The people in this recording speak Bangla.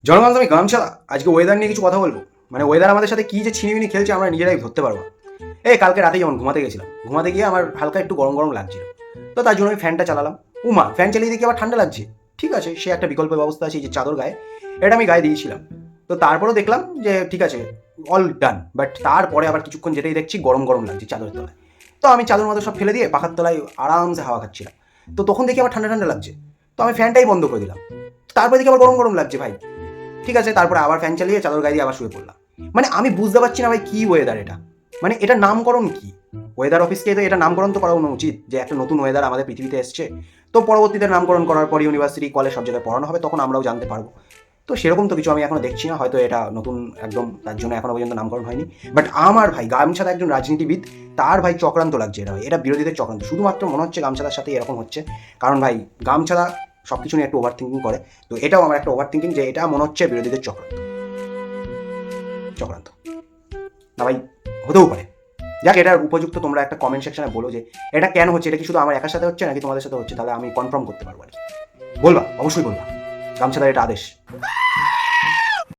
জনগণ, আমি গামছা আজকে ওয়েদার নিয়ে কিছু কথা বলবো। মানে ওয়েদার আমাদের সাথে কি যে ছিনিমিনি খেলছে আমরা নিজেরাই ধরতে পারবো না। এই কালকে রাতে যেমন ঘুমাতে গেছিলাম, ঘুমাতে গিয়ে আমার হালকা একটু গরম গরম লাগছিল। তো তার জন্য আমি ফ্যানটা চালালাম। উমা, ফ্যান চালিয়ে দেখি আবার ঠান্ডা লাগছে। ঠিক আছে, সে একটা বিকল্প ব্যবস্থা আছে, এই যে চাদর গায়ে, এটা আমি গায়ে দিয়েছিলাম। তো তারপরেও দেখলাম যে ঠিক আছে, অল ডান। বাট তারপরে আবার কিছুক্ষণ যেতেই দেখছি গরম গরম লাগছে চাদরের তলায়। তো আমি চাদর মাদর সব ফেলে দিয়ে পাখার তলায় আরামসে হাওয়া খাচ্ছিলাম। তো তখন দেখি আবার ঠান্ডা ঠান্ডা লাগছে। তো আমি ফ্যানটাই বন্ধ করে দিলাম। তারপরে দেখি আবার গরম গরম লাগছে ভাই। ঠিক আছে, তারপরে আবার ফ্যান চালিয়ে চাদর গায়ে দিয়ে আবার শুয়ে পড়লাম। মানে আমি বুঝতে পারছি না ভাই, কি ওয়েদার এটা? মানে এটার নামকরণ কি? ওয়েদার অফিসকে তো এটা নামকরণ তো করা উচিত যে একটা নতুন ওয়েদার আমাদের পৃথিবীতে এসছে। তো পরবর্তীতে নামকরণ করার পর ইউনিভার্সিটি কলেজ সব জায়গায় পড়ানো হবে, তখন আমরাও জানতে পারবো। তো সেরকম তো কিছু আমি এখনো দেখছি না, হয়তো এটা নতুন একদম, তার জন্য এখনো পর্যন্ত নামকরণ হয়নি। বাট আমার ভাই গামছাদা একজন রাজনীতিবিদ, তার ভাই চক্রান্ত লাগছে এটা। ভাই এটা বিরোধীদের চক্রান্ত, শুধুমাত্র মনে হচ্ছে গামছাদার সাথে এরকম হচ্ছে। কারণ ভাই গামছাদা সব কিছু নিয়ে একটু ওভার থিঙ্কিং করে। তো এটাও আমার একটা ওভার থিঙ্কিং, যে এটা মনে হচ্ছে বিরোধীদের চক্রান্ত। চক্রান্ত না ভাই, হতেও পারে। যাক, এটার উপযুক্ত তোমরা একটা কমেন্ট সেকশনে বলো যে এটা কেন হচ্ছে, এটা কি শুধু আমার একার সাথে হচ্ছে নাকি তোমাদের সাথে হচ্ছে, তাহলে আমি কনফার্ম করতে পারবো আর কি। বলবা, অবশ্যই বলবা। গামছাদার এটা আদেশ।